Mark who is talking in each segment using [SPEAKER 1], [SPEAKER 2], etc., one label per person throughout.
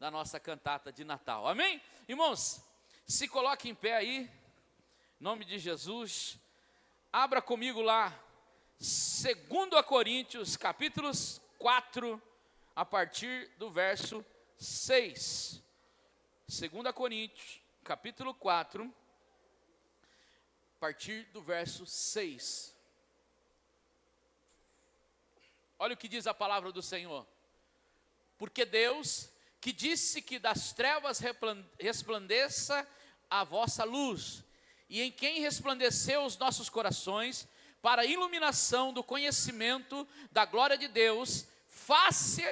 [SPEAKER 1] da nossa cantata de Natal. Amém? Irmãos, se coloque em pé aí, em nome de Jesus. Abra comigo lá, 2 Coríntios, capítulo 4, a partir do verso 6. 2 Coríntios, capítulo 4, a partir do verso 6. Olha o que diz a palavra do Senhor. Porque Deus, que disse que das trevas resplandeça a vossa luz, e em quem resplandeceu os nossos corações, para a iluminação do conhecimento da glória de Deus, face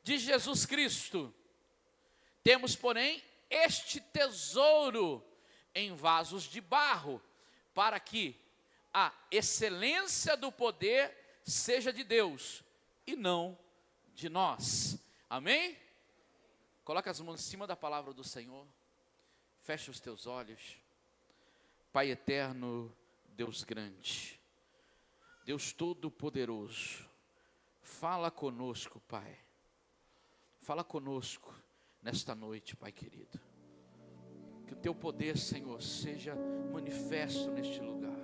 [SPEAKER 1] de Jesus Cristo. Temos, porém, este tesouro em vasos de barro, para que a excelência do poder seja de Deus, e não de nós. Amém? Coloca as mãos em cima da palavra do Senhor. Fecha os teus olhos. Pai eterno, Deus grande, Deus todo-poderoso, fala conosco, Pai. Fala conosco nesta noite, Pai querido. Que o teu poder, Senhor, seja manifesto neste lugar.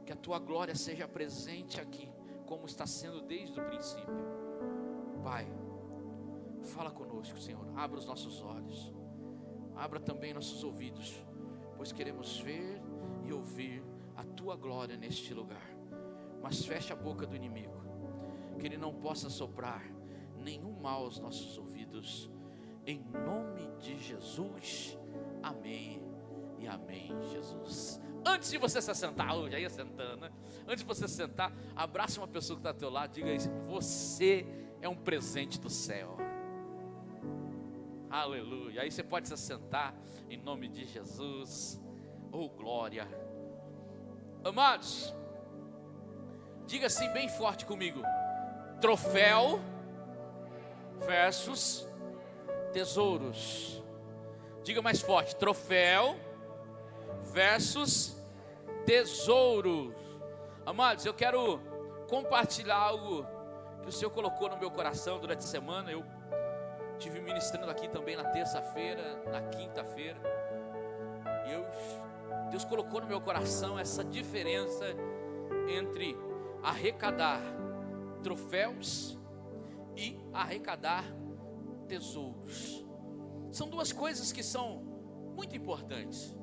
[SPEAKER 1] Que a tua glória seja presente aqui, como está sendo desde o princípio. Pai, fala conosco, Senhor. Abra os nossos olhos, abra também nossos ouvidos, pois queremos ver e ouvir a tua glória neste lugar. Mas fecha a boca do inimigo, que ele não possa soprar nenhum mal aos nossos ouvidos, em nome de Jesus. Amém e amém, Jesus. Antes de você se sentar, já ia sentando, né? Antes de você sentar, abrace uma pessoa que está ao teu lado, diga isso: você é um presente do céu. Aleluia. Aí você pode se sentar em nome de Jesus. Oh, glória. Amados, diga assim bem forte comigo: troféu versus tesouros. Diga mais forte: troféu versus tesouros. Amados, eu quero compartilhar algo que o Senhor colocou no meu coração durante a semana. Eu estive ministrando aqui também na terça-feira, na quinta-feira, e Deus colocou no meu coração essa diferença entre arrecadar troféus e arrecadar tesouros. São duas coisas que são muito importantes,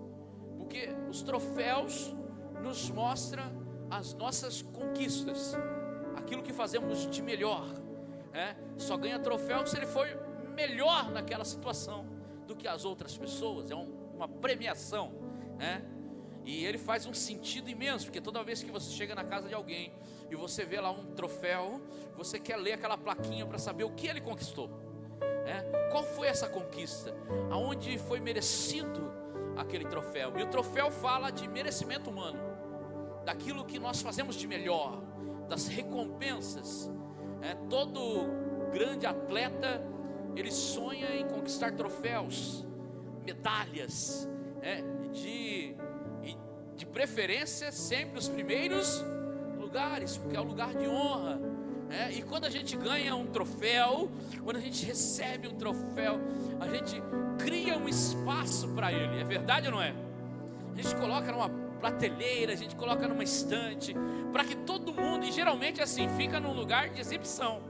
[SPEAKER 1] porque os troféus nos mostram as nossas conquistas, aquilo que fazemos de melhor, né? Só ganha troféu se ele for melhor naquela situação do que as outras pessoas. É uma premiação, né? E ele faz um sentido imenso, porque toda vez que você chega na casa de alguém e você vê lá um troféu, você quer ler aquela plaquinha para saber o que ele conquistou, né? Qual foi essa conquista, aonde foi merecido aquele troféu. E o troféu fala de merecimento humano, daquilo que nós fazemos de melhor, das recompensas. Todo grande atleta, ele sonha em conquistar troféus, medalhas, de preferência sempre os primeiros lugares, porque é o lugar de honra, e quando a gente ganha um troféu, quando a gente recebe um troféu, a gente cria um espaço para ele. É verdade ou não é? A gente coloca numa prateleira, a gente coloca numa estante, para que todo mundo, e geralmente assim, fica num lugar de exibição,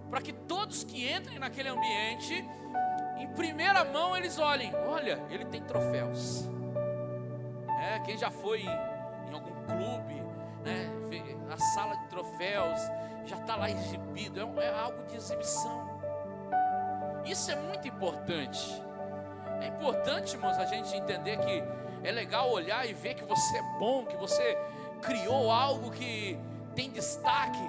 [SPEAKER 1] para que todos que entrem naquele ambiente, em primeira mão eles olhem: olha, ele tem troféus. Quem já foi em algum clube, vê a sala de troféus, já está lá exibido, é algo de exibição. Isso é muito importante. É importante, irmãos, a gente entender que é legal olhar e ver que você é bom, que você criou algo que tem destaque.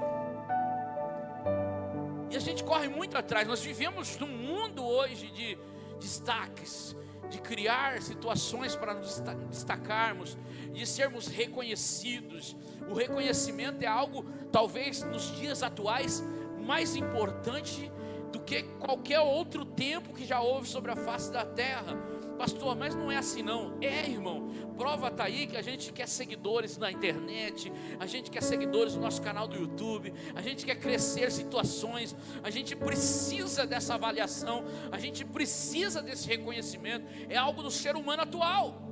[SPEAKER 1] E a gente corre muito atrás. Nós vivemos num mundo hoje de destaques, de criar situações para nos destacarmos, de sermos reconhecidos. O reconhecimento é algo, talvez nos dias atuais, mais importante do que qualquer outro tempo que já houve sobre a face da terra. Pastor, mas não é assim não. É, irmão, prova está aí que a gente quer seguidores na internet, a gente quer seguidores no nosso canal do YouTube, a gente quer crescer situações, a gente precisa dessa avaliação, a gente precisa desse reconhecimento. É algo do ser humano atual.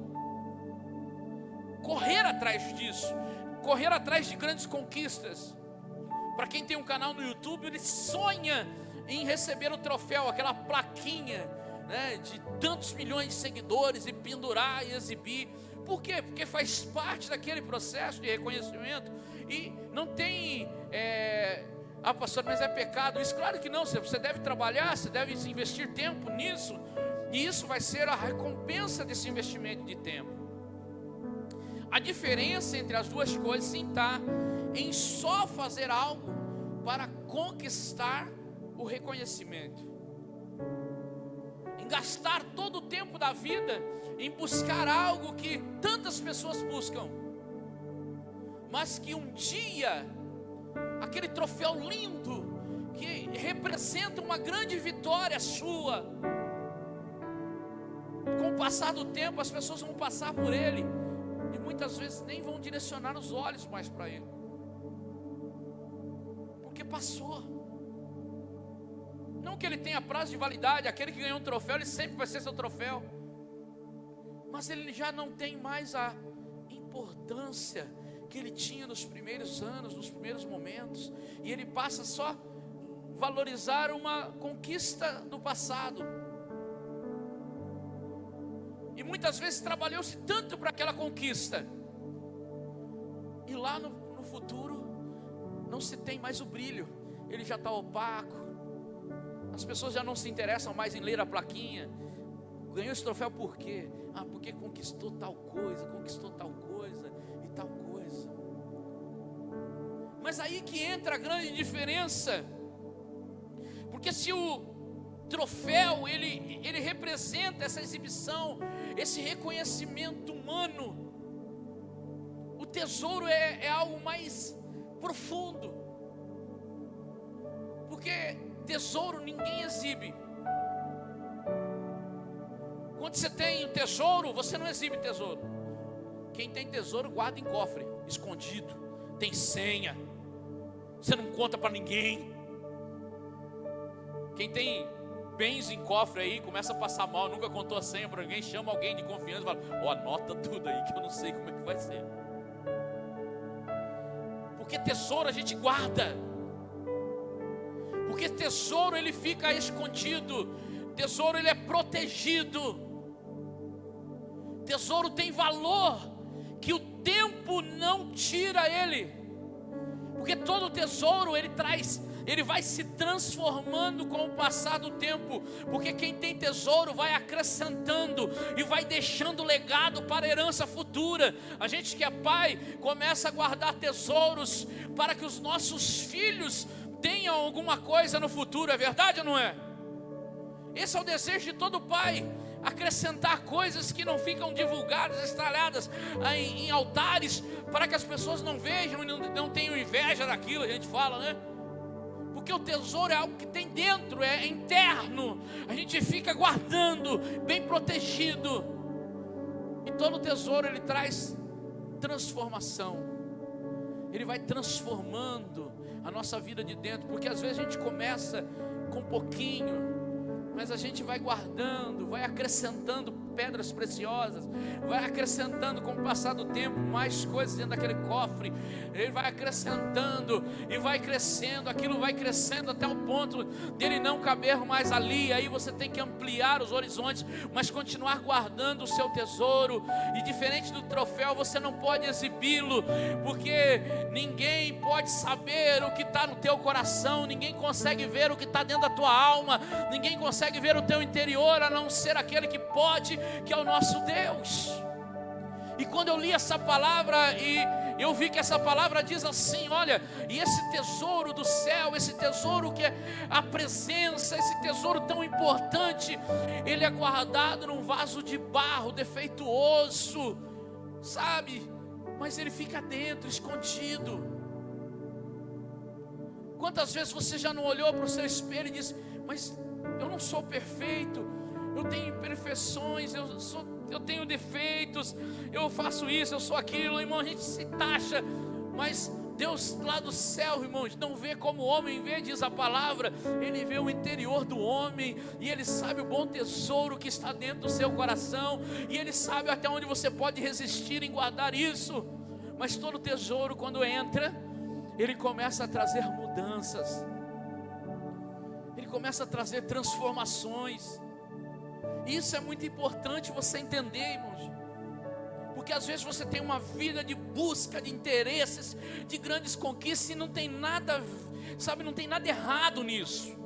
[SPEAKER 1] Correr atrás disso, correr atrás de grandes conquistas. Para quem tem um canal no YouTube, ele sonha em receber o troféu, aquela plaquinha, né, de tantos milhões de seguidores, e pendurar e exibir. Por quê? Porque faz parte daquele processo de reconhecimento. E não tem pastor, mas é pecado isso? Claro que não. Você deve trabalhar, você deve investir tempo nisso, e isso vai ser a recompensa desse investimento de tempo. A diferença entre as duas coisas sim está em só fazer algo para conquistar o reconhecimento, em gastar todo o tempo da vida em buscar algo que tantas pessoas buscam, mas que um dia, aquele troféu lindo, que representa uma grande vitória sua, com o passar do tempo as pessoas vão passar por ele, e muitas vezes nem vão direcionar os olhos mais para ele, porque passou. Não que ele tenha prazo de validade, aquele que ganhou um troféu, ele sempre vai ser seu troféu, mas ele já não tem mais a importância que ele tinha nos primeiros anos, nos primeiros momentos, e ele passa só a valorizar uma conquista do passado. E muitas vezes trabalhou-se tanto para aquela conquista, e lá no futuro não se tem mais o brilho, ele já está opaco. As pessoas já não se interessam mais em ler a plaquinha. Ganhou esse troféu por quê? Porque conquistou tal coisa e tal coisa. Mas aí que entra a grande diferença, porque se o troféu ele representa essa exibição, esse reconhecimento humano, o tesouro é algo mais profundo, porque tesouro ninguém exibe. Quando você tem um tesouro, você não exibe tesouro. Quem tem tesouro guarda em cofre, escondido, tem senha, você não conta para ninguém. Quem tem bens em cofre aí, começa a passar mal, nunca contou a senha para ninguém, chama alguém de confiança e fala: anota tudo aí que eu não sei como é que vai ser. Porque tesouro a gente guarda, porque tesouro ele fica escondido, tesouro ele é protegido, tesouro tem valor que o tempo não tira ele, porque todo tesouro ele vai se transformando com o passar do tempo, porque quem tem tesouro vai acrescentando e vai deixando legado para a herança futura. A gente que é pai começa a guardar tesouros para que os nossos filhos tenham alguma coisa no futuro, é verdade ou não é? Esse é o desejo de todo pai, acrescentar coisas que não ficam divulgadas, estraladas em altares, para que as pessoas não vejam e não tenham inveja daquilo, a gente fala, né? Porque o tesouro é algo que tem dentro, é interno, a gente fica guardando, bem protegido. E todo tesouro ele traz transformação, ele vai transformando a nossa vida de dentro, porque às vezes a gente começa com pouquinho, mas a gente vai guardando, vai acrescentando pedras preciosas, vai acrescentando com o passar do tempo mais coisas dentro daquele cofre. Ele vai acrescentando e vai crescendo, aquilo vai crescendo até o ponto dele não caber mais ali. Aí você tem que ampliar os horizontes, mas continuar guardando o seu tesouro. E diferente do troféu, você não pode exibi-lo, porque ninguém pode saber o que está no teu coração, ninguém consegue ver o que está dentro da tua alma, ninguém consegue ver o teu interior, a não ser aquele que pode, que é o nosso Deus. E quando eu li essa palavra, e eu vi que essa palavra diz assim: olha, e esse tesouro do céu, esse tesouro que é a presença, esse tesouro tão importante, ele é guardado num vaso de barro defeituoso, sabe? Mas ele fica dentro, escondido. Quantas vezes você já não olhou para o seu espelho e disse: mas eu não sou perfeito, eu tenho imperfeições, eu tenho defeitos, eu faço isso, eu sou aquilo, irmão, a gente se taxa, mas Deus lá do céu, irmãos, não vê como o homem vê, diz a palavra. Ele vê o interior do homem, e Ele sabe o bom tesouro que está dentro do seu coração, e Ele sabe até onde você pode resistir em guardar isso. Mas todo tesouro, quando entra, ele começa a trazer mudanças, ele começa a trazer transformações. Isso é muito importante você entender, irmãos, porque às vezes você tem uma vida de busca de interesses, de grandes conquistas, e não tem nada, sabe, não tem nada errado nisso.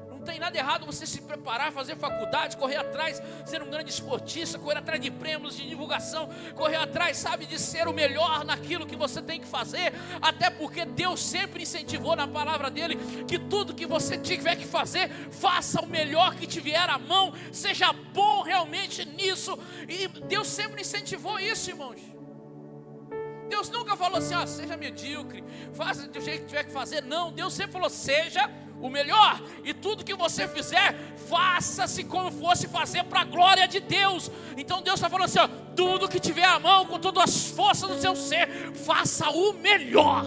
[SPEAKER 1] Não tem nada errado você se preparar, fazer faculdade, correr atrás, ser um grande esportista, correr atrás de prêmios, de divulgação, correr atrás, sabe, de ser o melhor naquilo que você tem que fazer. Até porque Deus sempre incentivou na palavra dele que tudo que você tiver que fazer, faça o melhor que te vier à mão, seja bom realmente nisso. E Deus sempre incentivou isso, irmãos. Deus nunca falou assim, seja medíocre, faça do jeito que tiver que fazer. Não, Deus sempre falou, seja o melhor, e tudo que você fizer, faça-se como fosse fazer para a glória de Deus. Então Deus está falando assim, tudo que tiver à mão, com todas as forças do seu ser, faça o melhor.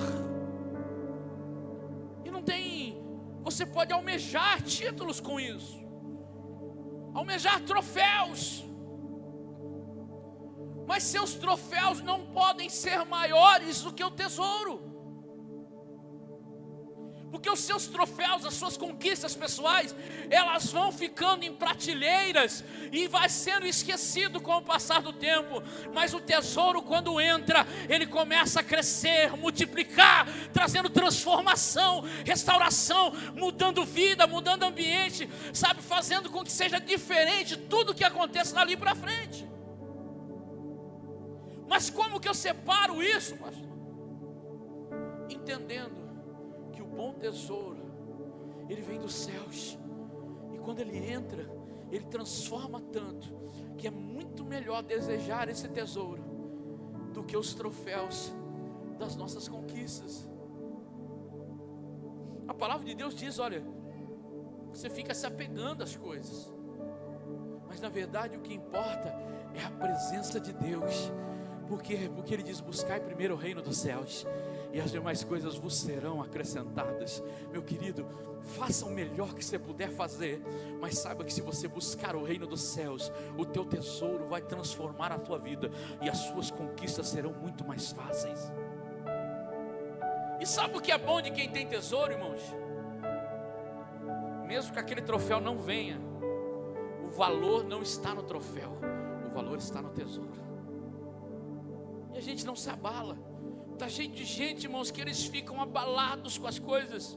[SPEAKER 1] E não tem, você pode almejar títulos com isso, almejar troféus, mas seus troféus não podem ser maiores do que o tesouro. Porque os seus troféus, as suas conquistas pessoais, elas vão ficando em prateleiras e vai sendo esquecido com o passar do tempo. Mas o tesouro, quando entra, ele começa a crescer, multiplicar, trazendo transformação, restauração, mudando vida, mudando ambiente, sabe, fazendo com que seja diferente tudo que aconteça dali para frente. Mas como que eu separo isso, pastor? Entendendo que o bom tesouro, ele vem dos céus, e quando ele entra, ele transforma tanto, que é muito melhor desejar esse tesouro, do que os troféus das nossas conquistas. A palavra de Deus diz, olha, você fica se apegando às coisas, mas na verdade o que importa é a presença de Deus. Por quê? Porque ele diz, buscai primeiro o reino dos céus, e as demais coisas vos serão acrescentadas. Meu querido, faça o melhor que você puder fazer, mas saiba que se você buscar o reino dos céus, o teu tesouro vai transformar a tua vida, e as suas conquistas serão muito mais fáceis. E sabe o que é bom de quem tem tesouro, irmãos? Mesmo que aquele troféu não venha, o valor não está no troféu, o valor está no tesouro. E a gente não se abala. Está cheio de gente, irmãos, que eles ficam abalados com as coisas.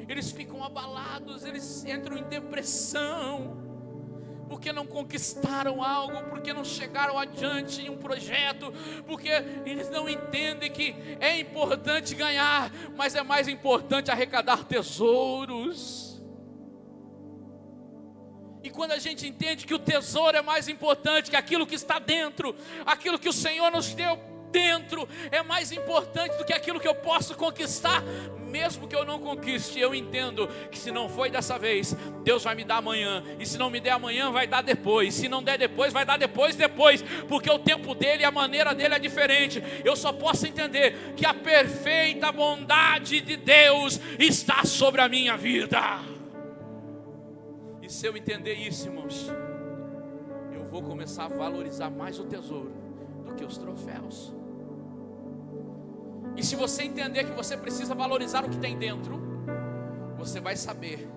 [SPEAKER 1] Eles ficam abalados, eles entram em depressão, porque não conquistaram algo, porque não chegaram adiante em um projeto, porque eles não entendem que é importante ganhar, mas é mais importante arrecadar tesouros. E quando a gente entende que o tesouro é mais importante que aquilo que está dentro, aquilo que o Senhor nos deu dentro é mais importante do que aquilo que eu posso conquistar, mesmo que eu não conquiste, eu entendo que se não foi dessa vez, Deus vai me dar amanhã, e se não me der amanhã, vai dar depois, se não der depois, vai dar depois, porque o tempo dele e a maneira dele é diferente. Eu só posso entender que a perfeita bondade de Deus está sobre a minha vida, e se eu entender isso, irmãos, eu vou começar a valorizar mais o tesouro do que os troféus. E se você entender que você precisa valorizar o que tem dentro, você vai saber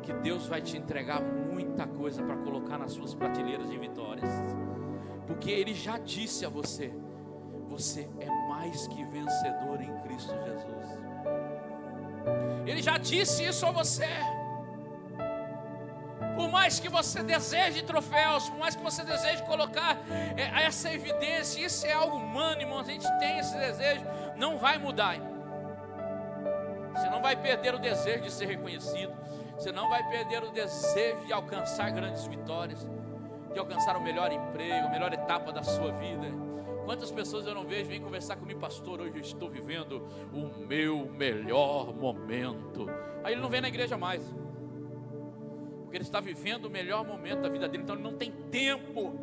[SPEAKER 1] que Deus vai te entregar muita coisa para colocar nas suas prateleiras de vitórias, porque Ele já disse a você, você é mais que vencedor em Cristo Jesus. Ele já disse isso a você. Por mais que você deseje troféus, por mais que você deseje colocar essa evidência, isso é algo humano, irmão, a gente tem esse desejo, não vai mudar. Você não vai perder o desejo de ser reconhecido, você não vai perder o desejo de alcançar grandes vitórias, de alcançar o melhor emprego, a melhor etapa da sua vida. Quantas pessoas eu não vejo, vêm conversar comigo, pastor, hoje eu estou vivendo o meu melhor momento. Aí ele não vem na igreja mais, porque Porque ele está vivendo o melhor momento da vida dele. Então ele não tem tempo.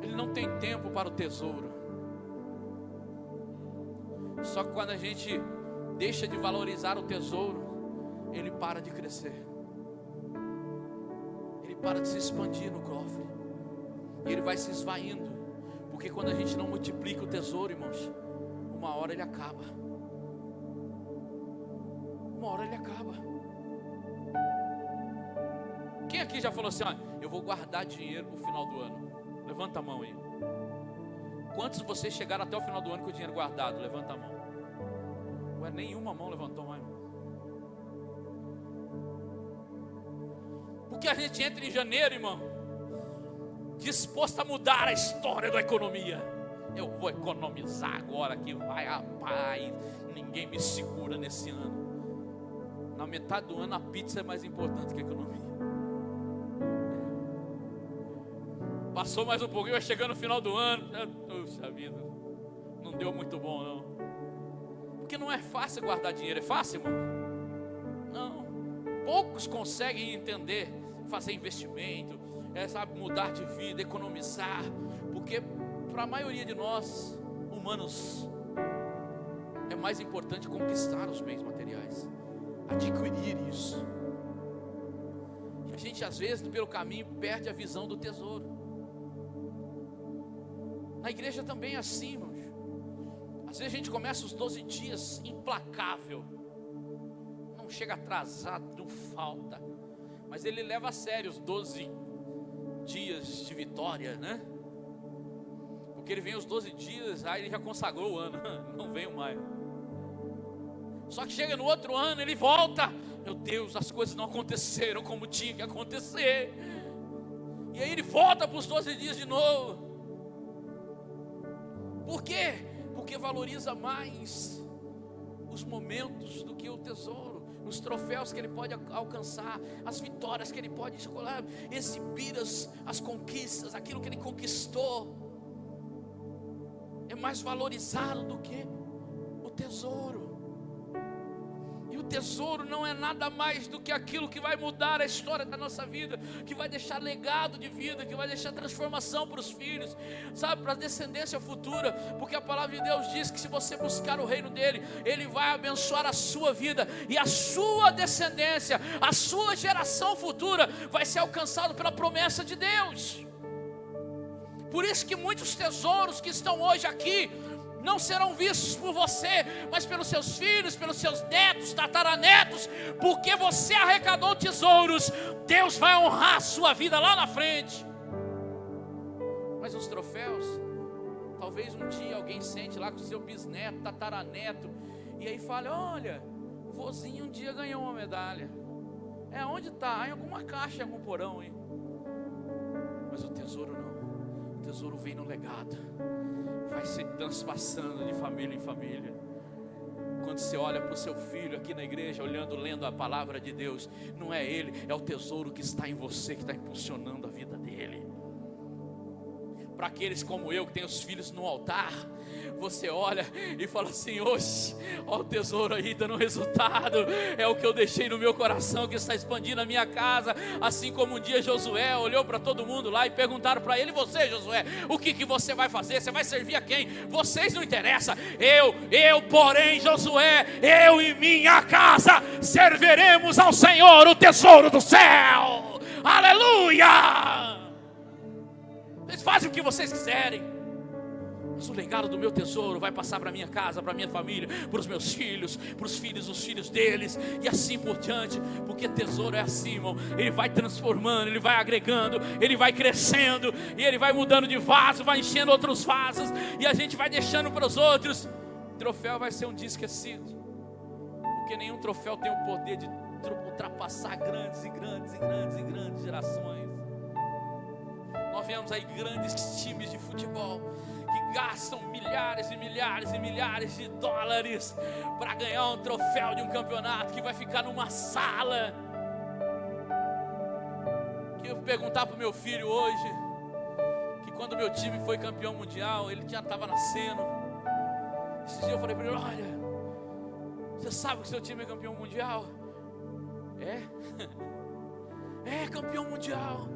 [SPEAKER 1] Ele não tem tempo para o tesouro. Só que quando a gente deixa de valorizar o tesouro, ele para de crescer. Ele para de se expandir no cofre. E ele vai se esvaindo. Porque quando a gente não multiplica o tesouro, irmãos, uma hora ele acaba. Uma hora ele acaba. Quem aqui já falou assim, eu vou guardar dinheiro para o final do ano? Levanta a mão aí. Quantos de vocês chegaram até o final do ano com o dinheiro guardado? Levanta a mão. Ué, nenhuma mão levantou mais. Porque a gente entra em janeiro, irmão, disposto a mudar a história da economia. Eu vou economizar agora que vai, rapaz, ninguém me segura nesse ano. Na metade do ano a pizza é mais importante que a economia. Passou mais um pouquinho, vai chegando no final do ano. Puxa vida, não deu muito bom não. Porque não é fácil guardar dinheiro, é fácil, irmão? Não. Poucos conseguem entender, fazer investimento, sabe, mudar de vida, economizar. Porque para a maioria de nós, humanos, é mais importante conquistar os bens materiais, adquirir isso. E a gente às vezes pelo caminho perde a visão do tesouro. Na igreja também é assim, irmãos. Às vezes a gente começa os 12 dias implacável, não chega atrasado, não falta, mas ele leva a sério os 12 dias de vitória, né? Porque ele vem os 12 dias, aí ele já consagrou o ano, não veio mais. Só que chega no outro ano, ele volta. Meu Deus, as coisas não aconteceram como tinha que acontecer. E aí ele volta para os 12 dias de novo. Por quê? Porque valoriza mais os momentos do que o tesouro, os troféus que ele pode alcançar, as vitórias que ele pode escolher, exibir as conquistas, aquilo que ele conquistou. É mais valorizado do que o tesouro. E o tesouro não é nada mais do que aquilo que vai mudar a história da nossa vida, que vai deixar legado de vida, que vai deixar transformação para os filhos, sabe, para a descendência futura. Porque a palavra de Deus diz que se você buscar o reino dele, ele vai abençoar a sua vida, e a sua descendência, a sua geração futura vai ser alcançado pela promessa de Deus. Por isso que muitos tesouros que estão hoje aqui não serão vistos por você, mas pelos seus filhos, pelos seus netos, tataranetos. Porque você arrecadou tesouros, Deus vai honrar a sua vida lá na frente. Mas os troféus, talvez um dia alguém sente lá com o seu bisneto, tataraneto, e aí fala, olha, o vozinho um dia ganhou uma medalha. Onde está? Em alguma caixa, em algum porão, hein? Mas o tesouro não. O tesouro vem no legado, vai se transpassando de família em família. Quando você olha para o seu filho aqui na igreja, lendo a palavra de Deus, não é ele, é o tesouro que está em você, que está impulsionando a vida dele. Para aqueles como eu, que tem os filhos no altar, você olha e fala assim, oxe, olha o tesouro aí dando resultado, é o que eu deixei no meu coração, que está expandindo a minha casa. Assim como um dia Josué olhou para todo mundo lá e perguntaram para ele, você Josué, o que você vai fazer? Você vai servir a quem? Vocês não interessa, porém Josué, eu e minha casa serviremos ao Senhor, o tesouro do céu. Aleluia! Vocês fazem o que vocês quiserem, mas o legado do meu tesouro vai passar para minha casa, para minha família, para os meus filhos, para os filhos dos filhos deles, e assim por diante. Porque tesouro é assim, irmão, ele vai transformando, ele vai agregando, ele vai crescendo, e ele vai mudando de vaso, vai enchendo outros vasos, e a gente vai deixando para os outros. O troféu vai ser um dia esquecido, porque nenhum troféu tem o poder de ultrapassar grandes gerações. Nós vemos aí grandes times de futebol que gastam milhares e milhares de dólares para ganhar um troféu de um campeonato que vai ficar numa sala. Que eu perguntar para o meu filho hoje, que quando meu time foi campeão mundial, ele já estava nascendo. Esse dia eu falei para ele, olha, você sabe que seu time é campeão mundial? É? Pelé, campeão mundial.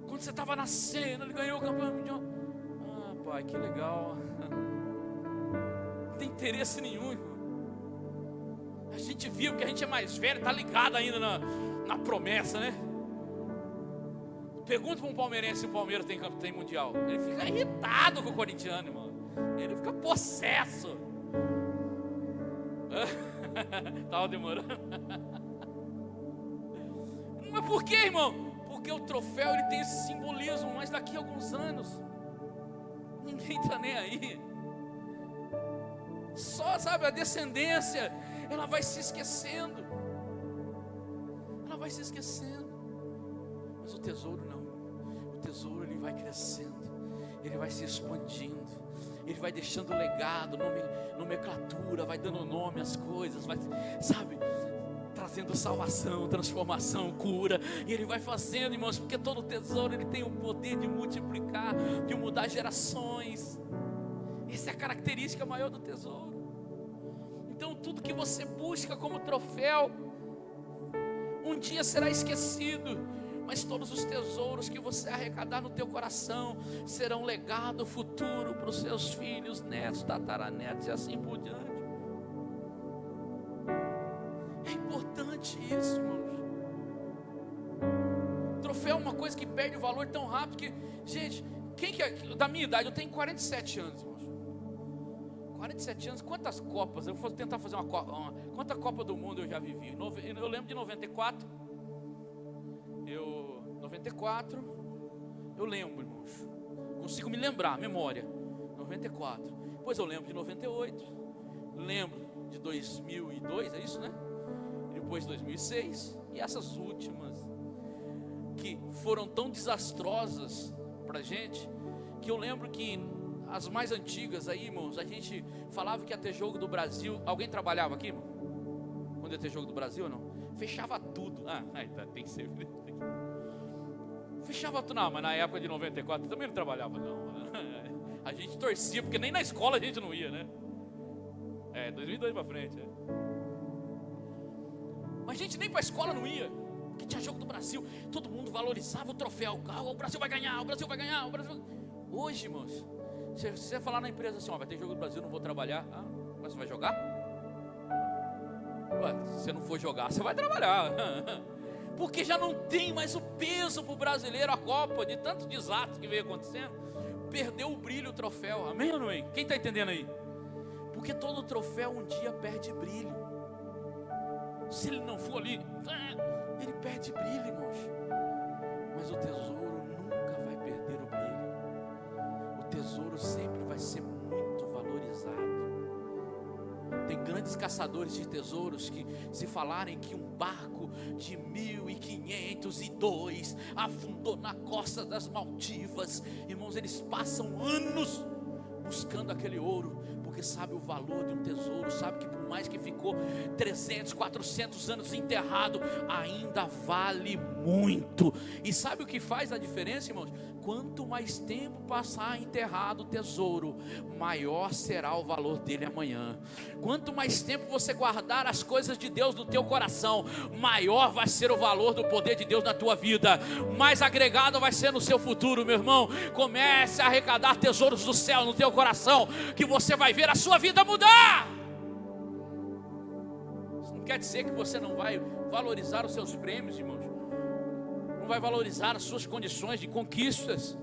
[SPEAKER 1] Quando você estava nascendo, ele ganhou o campeão mundial. Ah, pai, que legal. Não tem interesse nenhum, irmão. A gente viu que a gente é mais velho, está ligado ainda na promessa, né? Pergunta para um palmeirense se o Palmeiras tem mundial. Ele fica irritado com o corintiano, irmão. Ele fica possesso. Estava demorando. Mas por quê, irmão? Porque o troféu ele tem esse simbolismo. Mas daqui a alguns anos ninguém está nem aí. Só, sabe, a descendência, ela vai se esquecendo. Ela vai se esquecendo. Mas o tesouro não. O tesouro ele vai crescendo. Ele vai se expandindo. Ele vai deixando legado, nomenclatura, vai dando nome às coisas, vai, sabe, trazendo salvação, transformação, cura. E ele vai fazendo, irmãos, porque todo tesouro ele tem o poder de multiplicar, de mudar gerações. Essa é a característica maior do tesouro. Então tudo que você busca como troféu um dia será esquecido, mas todos os tesouros que você arrecadar no teu coração serão legado futuro para os seus filhos, netos, tataranetos e assim por diante. É importante isso, irmãos. Troféu é uma coisa que perde o valor tão rápido que, gente, quem que é da minha idade? Eu tenho 47 anos, irmãos. 47 anos, quantas copas? Eu vou tentar fazer uma copa. Quanta Copa do Mundo eu já vivi? Eu lembro de 94. 94, eu lembro, irmãos. Consigo me lembrar, memória. 94. Depois eu lembro de 98. Lembro de 2002, é isso, né? E depois 2006. E essas últimas, que foram tão desastrosas pra gente, que eu lembro que as mais antigas aí, irmãos, a gente falava que ia ter jogo do Brasil. Alguém trabalhava aqui, irmão? Quando ia ter jogo do Brasil ou não? Fechava tudo. Tem que ser. Fechava tudo, não, mas na época de 94 eu também não trabalhava, não. A gente torcia, porque nem na escola a gente não ia, né? 2002 pra frente. Mas a gente nem pra escola não ia, porque tinha jogo do Brasil, todo mundo valorizava o troféu. O Brasil vai ganhar, o Brasil vai ganhar, o Brasil. Hoje, irmãos, se você falar na empresa assim, vai ter jogo do Brasil, não vou trabalhar. Mas você vai jogar? Ué, se você não for jogar, você vai trabalhar. Porque já não tem mais o peso para o brasileiro a Copa, de tantos desastres que veio acontecendo. Perdeu o brilho o troféu, amém ou não é? Quem está entendendo aí? Porque todo troféu um dia perde brilho. Se ele não for ali, ele perde brilho, irmãos. Mas o tesouro nunca vai perder o brilho. O tesouro sempre vai ser muito valorizado. Tem grandes caçadores de tesouros que, se falarem que um barco de 1502 afundou na costa das Maldivas, irmãos, eles passam anos buscando aquele ouro, porque sabe o valor de um tesouro, sabe que por mais que ficou 300, 400 anos enterrado, ainda vale muito. E sabe o que faz a diferença, irmãos? Quanto mais tempo passar enterrado o tesouro, maior será o valor dele amanhã. Quanto mais tempo você guardar as coisas de Deus no teu coração, maior vai ser o valor do poder de Deus na tua vida, mais agregado vai ser no seu futuro, meu irmão. Comece a arrecadar tesouros do céu no teu coração, que você vai ver a sua vida mudar. Isso não quer dizer que você não vai valorizar os seus prêmios, irmãos, não vai valorizar as suas condições de conquistas.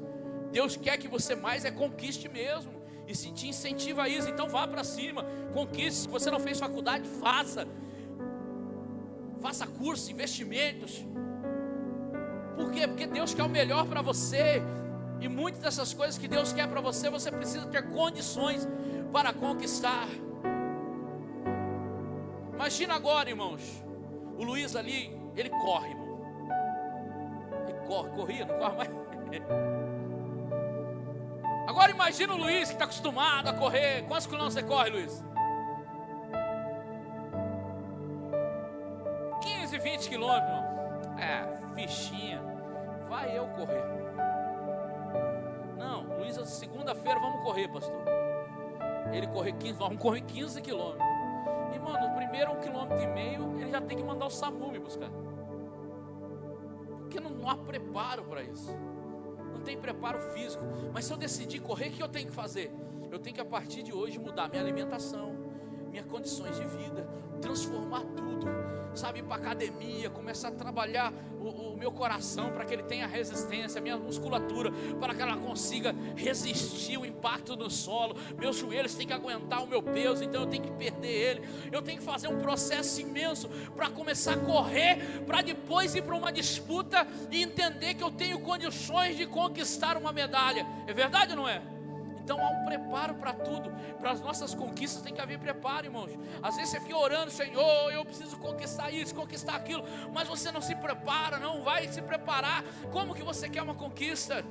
[SPEAKER 1] Deus quer que você mais conquiste mesmo, e se te incentiva a isso, então vá para cima, conquiste. Se você não fez faculdade, faça curso, investimentos. Por quê? Porque Deus quer o melhor para você, e muitas dessas coisas que Deus quer para você, você precisa ter condições para conquistar. Imagina agora, irmãos, o Luiz ali, ele corre, irmão. Corria, não corre mais. Agora imagina o Luiz, que está acostumado a correr. Quantos quilômetros você corre, Luiz? 15, 20 quilômetros, irmão. Fichinha. Vai eu correr. Não, Luiz, segunda-feira vamos correr, pastor. Ele correr 15, vamos correr 15 quilômetros. E, mano, no primeiro 1,5 km, ele já tem que mandar o SAMU me buscar. Porque não há preparo para isso. Não tem preparo físico. Mas se eu decidir correr, o que eu tenho que fazer? Eu tenho que, a partir de hoje, mudar minha alimentação, minhas condições de vida, transformar tudo, sabe, ir para academia, começar a trabalhar o meu coração para que ele tenha resistência, a minha musculatura para que ela consiga resistir o impacto no solo, meus joelhos têm que aguentar o meu peso, então eu tenho que perder ele, eu tenho que fazer um processo imenso para começar a correr, para depois ir para uma disputa e entender que eu tenho condições de conquistar uma medalha. É verdade ou não é? Então há um preparo para tudo. Para as nossas conquistas tem que haver preparo, irmãos. Às vezes você fica orando: Senhor, eu preciso conquistar isso, conquistar aquilo, mas você não se prepara, não vai se preparar. Como que você quer uma conquista?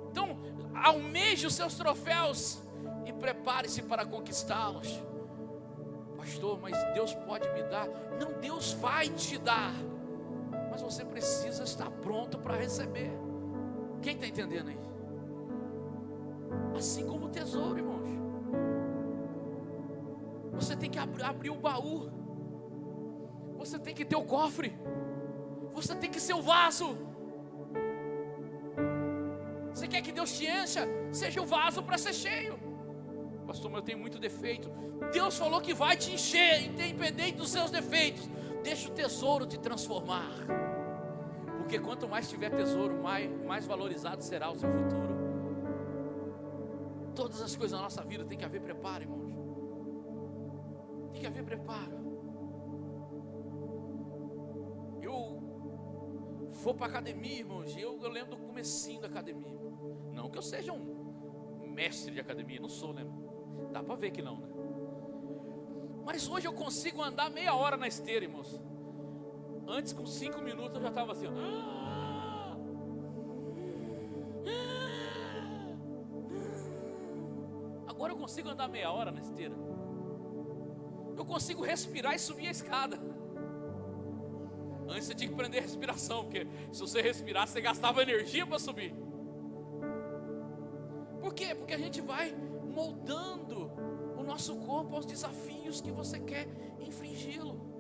[SPEAKER 1] Então almeje os seus troféus e prepare-se para conquistá-los. Pastor, mas Deus pode me dar? Não, Deus vai te dar, mas você precisa estar pronto para receber. Quem está entendendo aí? Assim como o tesouro, irmãos. Você tem que abrir o baú. Você tem que ter o cofre. Você tem que ser o vaso. Você quer que Deus te encha? Seja o vaso para ser cheio. Pastor, mas eu tenho muito defeito. Deus falou que vai te encher, independente dos seus defeitos. Deixa o tesouro te transformar. Porque quanto mais tiver tesouro, mais valorizado será o seu futuro. Todas as coisas na nossa vida tem que haver preparo, irmãos. Tem que haver preparo. Eu vou para a academia, irmãos. Eu lembro do comecinho da academia. Não que eu seja um mestre de academia, não sou, né? Dá para ver que não, né? Mas hoje eu consigo andar meia hora na esteira, irmãos. Antes, com 5 minutos, eu já estava assim, ó. Agora eu consigo andar meia hora na esteira. Eu consigo respirar e subir a escada. Antes você tinha que prender a respiração, porque se você respirasse, você gastava energia para subir. Por quê? Porque a gente vai moldando o nosso corpo aos desafios que você quer infringi-lo.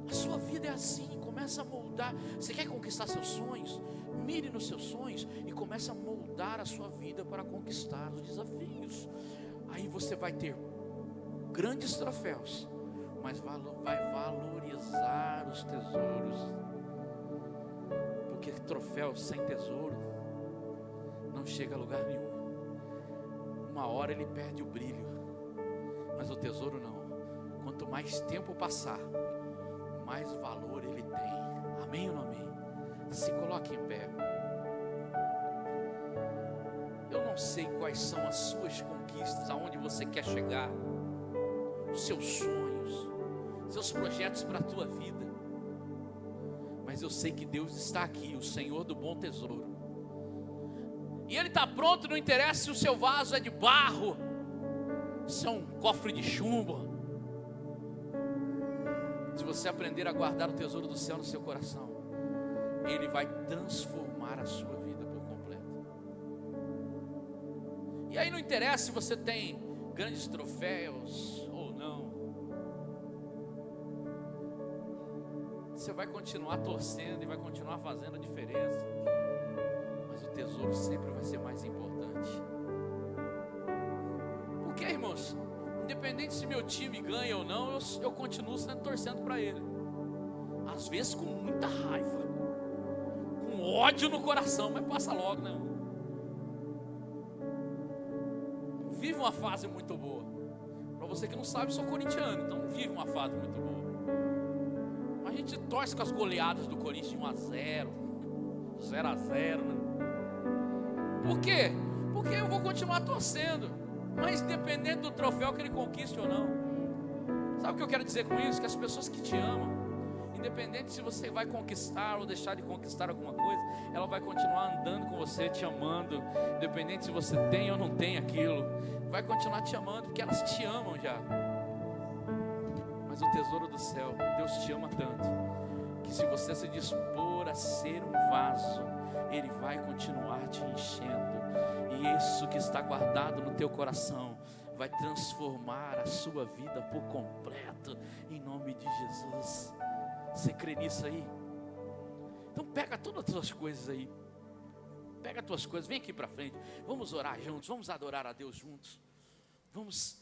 [SPEAKER 1] A sua vida é assim, começa a moldar. Você quer conquistar seus sonhos? Mire nos seus sonhos e comece a moldar a sua vida para conquistar os desafios. Aí você vai ter grandes troféus, mas vai valorizar os tesouros. Porque troféu sem tesouro não chega a lugar nenhum. Uma hora ele perde o brilho, mas o tesouro não. Quanto mais tempo passar, mais valor ele tem. Amém ou não amém? Se coloque em pé. Eu não sei quais são as suas conquistas, aonde você quer chegar, os seus sonhos, seus projetos para a tua vida, mas eu sei que Deus está aqui, o Senhor do bom tesouro, e Ele está pronto. Não interessa se o seu vaso é de barro, se é um cofre de chumbo. Se você aprender a guardar o tesouro do céu no seu coração, Ele vai transformar a sua vida por completo. E aí não interessa se você tem grandes troféus ou não. Você vai continuar torcendo e vai continuar fazendo a diferença, mas o tesouro sempre vai ser mais importante. Por quê, irmãos? Independente se meu time ganha ou não, eu continuo torcendo para ele. Às vezes com muita raiva, com ódio no coração, mas passa logo, né? Vive uma fase muito boa. Para você que não sabe, eu sou corintiano, então vive uma fase muito boa. A gente torce com as goleadas do Corinthians de 1-0, 0-0, né? Por quê? Porque eu vou continuar torcendo. Mas independente do troféu que ele conquiste ou não. Sabe o que eu quero dizer com isso? Que as pessoas que te amam, independente se você vai conquistar ou deixar de conquistar alguma coisa, ela vai continuar andando com você, te amando. Independente se você tem ou não tem aquilo, vai continuar te amando, porque elas te amam já. Mas o tesouro do céu, Deus te ama tanto, que se você se dispor a ser um vaso, Ele vai continuar te enchendo. E isso que está guardado no teu coração vai transformar a sua vida por completo, em nome de Jesus. Você crê nisso aí? Então pega todas as tuas coisas aí, pega as tuas coisas, vem aqui para frente, vamos orar juntos, vamos adorar a Deus juntos, vamos